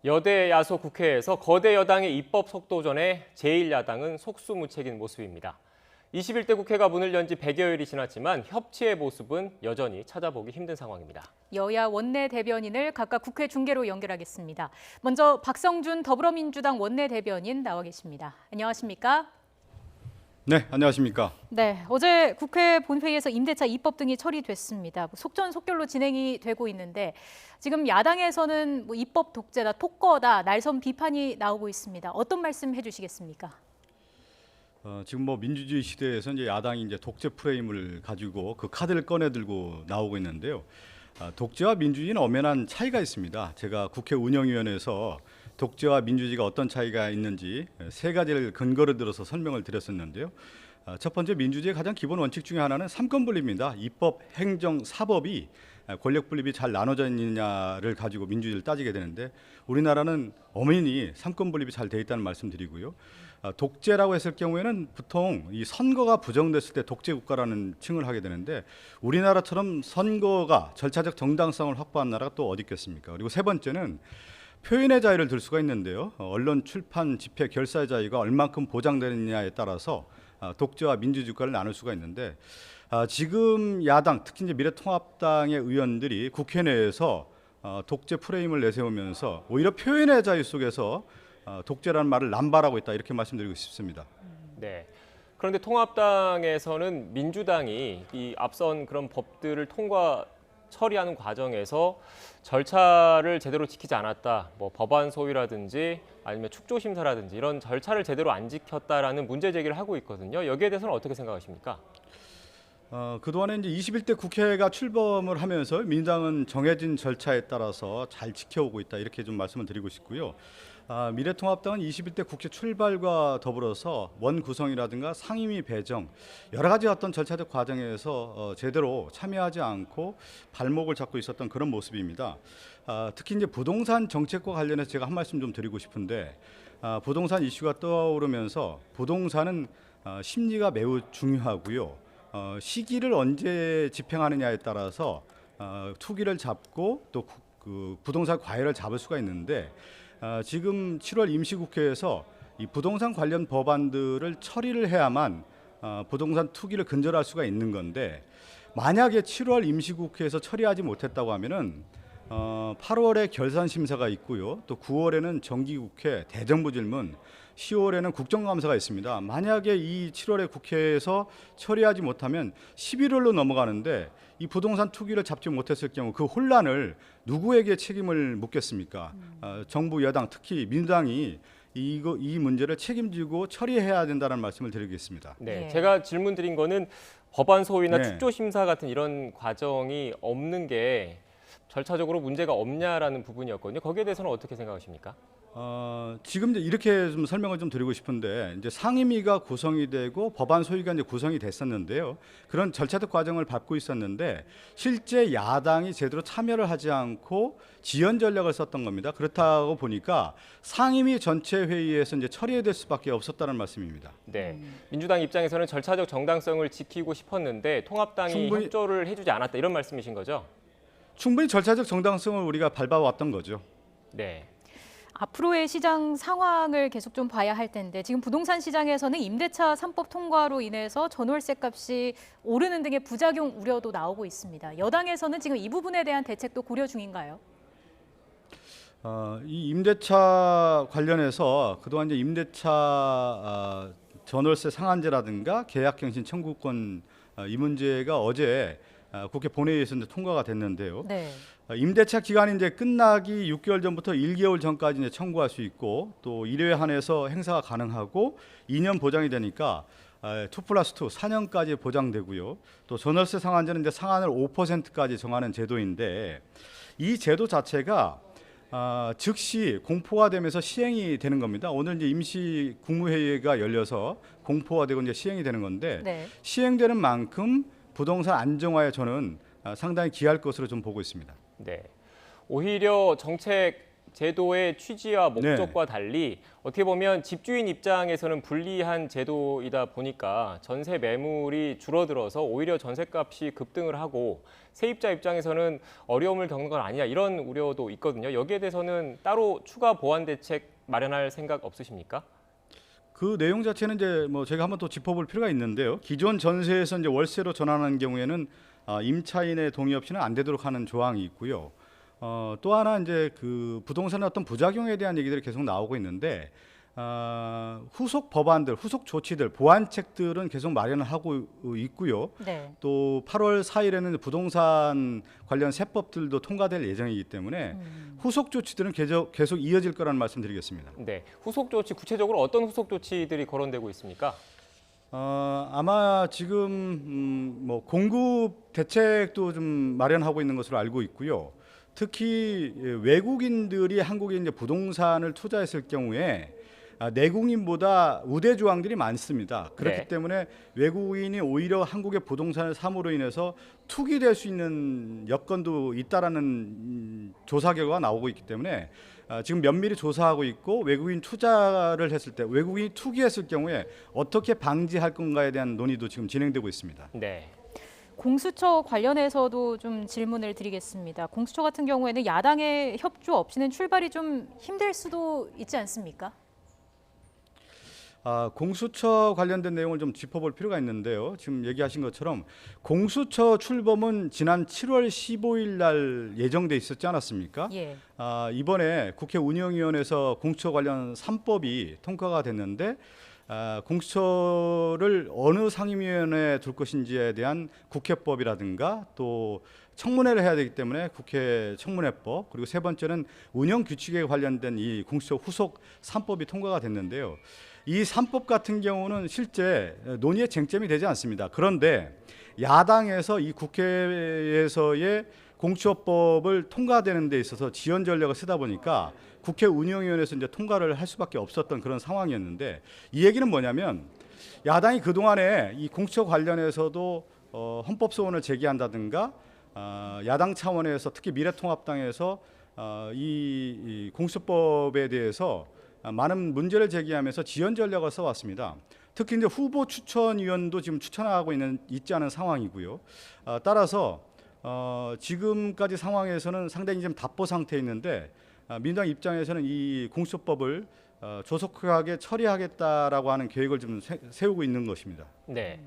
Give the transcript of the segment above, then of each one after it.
여대 야소 국회에서 거대 여당의 입법 속도전에 제1야당은 속수무책인 모습입니다. 21대 국회가 문을 연 지 100여일이 지났지만 협치의 모습은 여전히 찾아보기 힘든 상황입니다. 여야 원내대변인을 각각 국회 중계로 연결하겠습니다. 먼저 박성준 더불어민주당 원내대변인 나와 계십니다. 안녕하십니까? 네, 안녕하십니까? 네, 어제 국회 본회의에서 임대차 입법 등이 처리됐습니다. 속전속결로 진행이 되고 있는데 지금 야당에서는 입법 독재다, 독거다, 날선 비판이 나오고 있습니다. 어떤 말씀 해주시겠습니까? 지금 민주주의 시대에서 이제 야당이 이제 독재 프레임을 가지고 그 카드를 꺼내 들고 나오고 있는데요. 독재와 민주주의는 엄연한 차이가 있습니다. 제가 국회 운영위원회에서 독재와 민주주의가 어떤 차이가 있는지 세 가지를 근거로 들어서 설명을 드렸었는데요. 첫 번째, 민주주의의 가장 기본 원칙 중에 하나는 삼권 분립입니다. 입법, 행정, 사법이 권력 분립이 잘 나눠져 있느냐를 가지고 민주주의를 따지게 되는데 우리나라는 엄연히 삼권 분립이 잘 돼 있다는 말씀드리고요. 독재라고 했을 경우에는 보통 이 선거가 부정됐을 때 독재 국가라는 칭을 하게 되는데 우리나라처럼 선거가 절차적 정당성을 확보한 나라가 또 어디 있겠습니까? 그리고 세 번째는 표현의 자유를 들 수가 있는데요. 언론, 출판, 집회, 결사의 자유가 얼만큼 보장되느냐에 따라서 독재와 민주주의 국가를 나눌 수가 있는데 지금 야당, 특히 이제 미래통합당의 의원들이 국회 내에서 독재 프레임을 내세우면서 오히려 표현의 자유 속에서 독재라는 말을 남발하고 있다, 이렇게 말씀드리고 싶습니다. 네. 그런데 통합당에서는 민주당이 이 앞선 그런 법들을 처리하는 과정에서 절차를 제대로 지키지 않았다, 법안 소위라든지 아니면 축조심사라든지 이런 절차를 제대로 안 지켰다라는 문제 제기를 하고 있거든요. 여기에 대해서는 어떻게 생각하십니까? 그동안에 이제 21대 국회가 출범을 하면서 민주당은 정해진 절차에 따라서 잘 지켜오고 있다, 이렇게 좀 말씀을 드리고 싶고요. 미래통합당은 21대 국회 출발과 더불어서 원 구성이라든가 상임위 배정 여러 가지 어떤 절차적 과정에서 제대로 참여하지 않고 발목을 잡고 있었던 그런 모습입니다. 특히 이제 부동산 정책과 관련해서 제가 한 말씀 좀 드리고 싶은데 부동산 이슈가 떠오르면서 부동산은 심리가 매우 중요하고요. 시기를 언제 집행하느냐에 따라서 투기를 잡고 또 그 부동산 과열을 잡을 수가 있는데 지금 7월 임시국회에서 이 부동산 관련 법안들을 처리를 해야만 부동산 투기를 근절할 수가 있는 건데 만약에 7월 임시국회에서 처리하지 못했다고 하면은 8월에 결산 심사가 있고요. 또 9월에는 정기국회 대정부 질문, 10월에는 국정감사가 있습니다. 만약에 이 7월에 국회에서 처리하지 못하면 11월로 넘어가는데 이 부동산 투기를 잡지 못했을 경우 그 혼란을 누구에게 책임을 묻겠습니까? 정부 여당, 특히 민주당이 이 문제를 책임지고 처리해야 된다는 말씀을 드리겠습니다. 네, 제가 질문 드린 거는 법안 소위나 네. 축조심사 같은 이런 과정이 없는 게 절차적으로 문제가 없냐라는 부분이었거든요. 거기에 대해서는 어떻게 생각하십니까? 지금 이제 이렇게 좀 설명을 좀 드리고 싶은데 이제 상임위가 구성이 되고 법안 소위가 이제 구성이 됐었는데요. 그런 절차적 과정을 밟고 있었는데 실제 야당이 제대로 참여를 하지 않고 지연 전략을 썼던 겁니다. 그렇다고 보니까 상임위 전체 회의에서 이제 처리될 수밖에 없었다는 말씀입니다. 네, 민주당 입장에서는 절차적 정당성을 지키고 싶었는데 통합당이 협조를 해주지 않았다, 이런 말씀이신 거죠? 충분히 절차적 정당성을 우리가 밟아왔던 거죠. 네. 앞으로의 시장 상황을 계속 좀 봐야 할 텐데 지금 부동산 시장에서는 임대차 3법 통과로 인해서 전월세 값이 오르는 등의 부작용 우려도 나오고 있습니다. 여당에서는 지금 이 부분에 대한 대책도 고려 중인가요? 이 임대차 관련해서 그동안 이제 임대차 전월세 상한제라든가 계약갱신 청구권 이 문제가 어제 국회 본회의에서 이제 통과가 됐는데요. 네. 임대차 기간이 이제 끝나기 6개월 전부터 1개월 전까지 이제 청구할 수 있고 또 1회 한해서 행사가 가능하고 2년 보장이 되니까 2+2 4년까지 보장되고요. 또 전월세 상한제는 이제 상한을 5%까지 정하는 제도인데 이 제도 자체가 즉시 공포가 되면서 시행이 되는 겁니다. 오늘 이제 임시 국무회의가 열려서 공포가 되고 이제 시행이 되는 건데 네. 시행되는 만큼 부동산 안정화에 저는 상당히 기할 것으로 좀 보고 있습니다. 네. 오히려 정책 제도의 취지와 목적과 달리 어떻게 보면 집주인 입장에서는 불리한 제도이다 보니까 전세 매물이 줄어들어서 오히려 전세값이 급등을 하고 세입자 입장에서는 어려움을 겪는 건 아니냐 이런 우려도 있거든요. 여기에 대해서는 따로 추가 보완 대책 마련할 생각 없으십니까? 그 내용 자체는 이제 뭐 제가 한번 또 짚어볼 필요가 있는데요. 기존 전세에서 이제 월세로 전환하는 경우에는 임차인의 동의 없이는 안 되도록 하는 조항이 있고요. 또 하나 이제 그 부동산의 어떤 부작용에 대한 얘기들이 계속 나오고 있는데 후속 법안들, 후속 조치들, 보완책들은 계속 마련을 하고 있고요. 네. 또 8월 4일에는 부동산 관련 세법들도 통과될 예정이기 때문에 후속 조치들은 계속 이어질 거라는 말씀드리겠습니다. 네, 후속 조치 구체적으로 어떤 후속 조치들이 거론되고 있습니까? 아마 지금 뭐 공급 대책도 좀 마련하고 있는 것으로 알고 있고요. 특히 외국인들이 한국에 이제 부동산을 투자했을 경우에 내국인보다 우대 조항들이 많습니다. 그렇기 네. 때문에 외국인이 오히려 한국의 부동산을 삼으로 인해서 투기될 수 있는 여건도 있다라는 조사 결과가 나오고 있기 때문에 지금 면밀히 조사하고 있고 외국인 투자를 했을 때 외국인이 투기했을 경우에 어떻게 방지할 건가에 대한 논의도 지금 진행되고 있습니다. 네. 공수처 관련해서도 좀 질문을 드리겠습니다. 공수처 같은 경우에는 야당의 협조 없이는 출발이 좀 힘들 수도 있지 않습니까? 공수처 관련된 내용을 좀 짚어볼 필요가 있는데요. 지금 얘기하신 것처럼 공수처 출범은 지난 7월 15일 날 예정돼 있었지 않았습니까? 예. 이번에 국회 운영위원회에서 공수처 관련 3법이 통과가 됐는데 공수처를 어느 상임위원회에 둘 것인지에 대한 국회법이라든가 또 청문회를 해야 되기 때문에 국회 청문회법 그리고 세 번째는 운영 규칙에 관련된 이 공수처 후속 3법이 통과가 됐는데요. 이 3법 같은 경우는 실제 논의의 쟁점이 되지 않습니다. 그런데 야당에서 이 국회에서의 공수처법을 통과되는 데 있어서 지연 전략을 쓰다 보니까 국회 운영위원회에서 이제 통과를 할 수밖에 없었던 그런 상황이었는데 이 얘기는 뭐냐면 야당이 그동안에 이 공수처 관련해서도 헌법 소원을 제기한다든가 야당 차원에서 특히 미래통합당에서 이 공수처법에 대해서 많은 문제를 제기하면서 지연 전략을 써왔습니다. 특히 이제 후보 추천위원도 지금 추천하고 있지 않은 상황이고요. 따라서 지금까지 상황에서는 상당히 좀 답보 상태에 있는데 민주당 입장에서는 이 공수처법을 조속하게 처리하겠다라고 하는 계획을 좀 세우고 있는 것입니다. 네.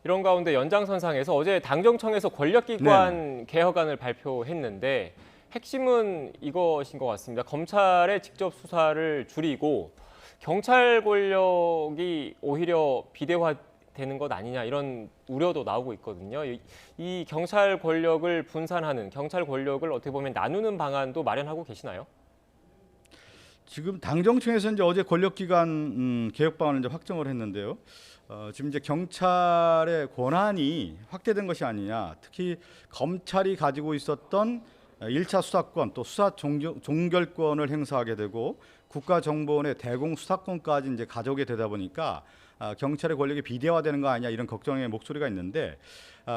이런 가운데 연장선상에서 어제 당정청에서 권력기관 개혁안을 발표했는데 핵심은 이것인 것 같습니다. 검찰의 직접 수사를 줄이고 경찰 권력이 오히려 비대화되는 것 아니냐 이런 우려도 나오고 있거든요. 이 경찰 권력을 분산하는, 경찰 권력을 어떻게 보면 나누는 방안도 마련하고 계시나요? 지금 당정청에서 이제 어제 권력기관 개혁 방안을 이제 확정을 했는데요. 지금 이제 경찰의 권한이 확대된 것이 아니냐. 특히 검찰이 가지고 있었던 1차 수사권 또 수사 종결권을 행사하게 되고 국가정보원의 대공 수사권까지 이제 가져오게 되다 보니까 경찰의 권력이 비대화되는 거 아니냐 이런 걱정의 목소리가 있는데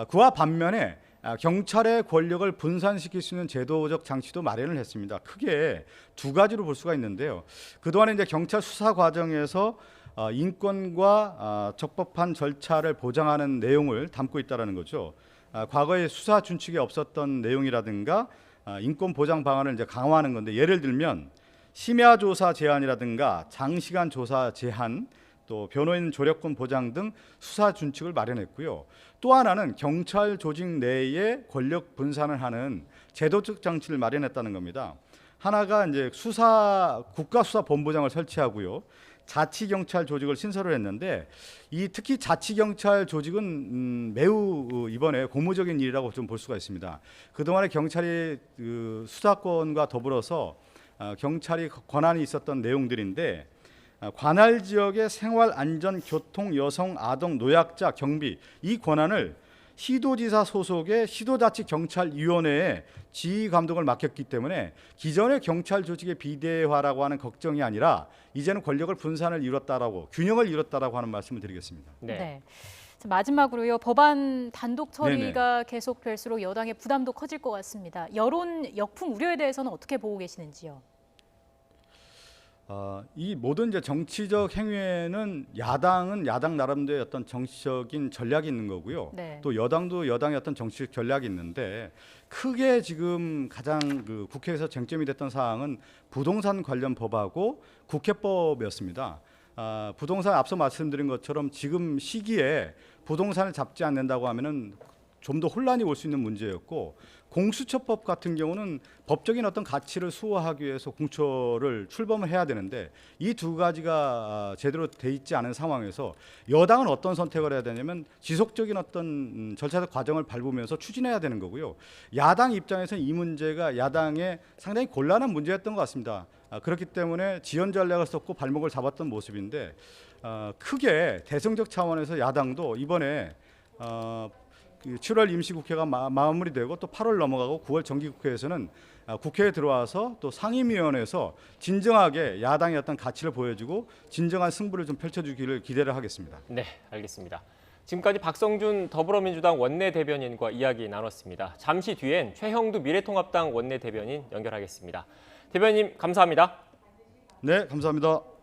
그와 반면에 경찰의 권력을 분산시킬 수 있는 제도적 장치도 마련을 했습니다. 크게 두 가지로 볼 수가 있는데요. 그동안에 이제 경찰 수사 과정에서 인권과 적법한 절차를 보장하는 내용을 담고 있다라는 거죠. 과거에 수사 준칙에 없었던 내용이라든가 인권 보장 방안을 이제 강화하는 건데 예를 들면 심야 조사 제한이라든가 장시간 조사 제한 또 변호인 조력권 보장 등 수사 준칙을 마련했고요. 또 하나는 경찰 조직 내에 권력 분산을 하는 제도적 장치를 마련했다는 겁니다. 하나가 이제 국가수사본부장을 설치하고요. 자치경찰 조직을 신설을 했는데 특히 자치경찰 조직은 매우 이번에 고무적인 일이라고 좀 볼 수가 있습니다. 그동안에 경찰이 수사권과 더불어서 경찰이 권한이 있었던 내용들인데 관할 지역의 생활 안전, 교통, 여성, 아동, 노약자, 경비 이 권한을 시도지사 소속의 시도자치경찰위원회에 지휘 감독을 맡겼기 때문에 기존의 경찰 조직의 비대화라고 하는 걱정이 아니라 이제는 권력을 분산을 이뤘다라고 균형을 이뤘다라고 하는 말씀을 드리겠습니다. 네. 마지막으로요. 법안 단독 처리가 계속될수록 여당의 부담도 커질 것 같습니다. 여론 역풍 우려에 대해서는 어떻게 보고 계시는지요? 이 모든 이제 정치적 행위에는 야당은 야당 나름대로의 어떤 정치적인 전략이 있는 거고요. 네. 또 여당도 여당의 어떤 정치적 전략이 있는데 크게 지금 가장 그 국회에서 쟁점이 됐던 사항은 부동산 관련 법하고 국회법이었습니다. 부동산 앞서 말씀드린 것처럼 지금 시기에 부동산을 잡지 않는다고 하면은 좀 더 혼란이 올 수 있는 문제였고 공수처법 같은 경우는 법적인 어떤 가치를 수호하기 위해서 공처를 출범을 해야 되는데 이 두 가지가 제대로 돼 있지 않은 상황에서 여당은 어떤 선택을 해야 되냐면 지속적인 어떤 절차적 과정을 밟으면서 추진해야 되는 거고요. 야당 입장에서는 이 문제가 야당의 상당히 곤란한 문제였던 것 같습니다. 그렇기 때문에 지연 전략을 썼고 발목을 잡았던 모습인데 크게 대승적 차원에서 야당도 이번에 7월 임시국회가 마무리되고 또 8월 넘어가고 9월 정기국회에서는 국회에 들어와서 또 상임위원회에서 진정하게 야당의 어떤 가치를 보여주고 진정한 승부를 좀 펼쳐주기를 기대를 하겠습니다. 네, 알겠습니다. 지금까지 박성준 더불어민주당 원내대변인과 이야기 나눴습니다. 잠시 뒤엔 최형두 미래통합당 원내대변인 연결하겠습니다. 대변인 감사합니다. 네, 감사합니다.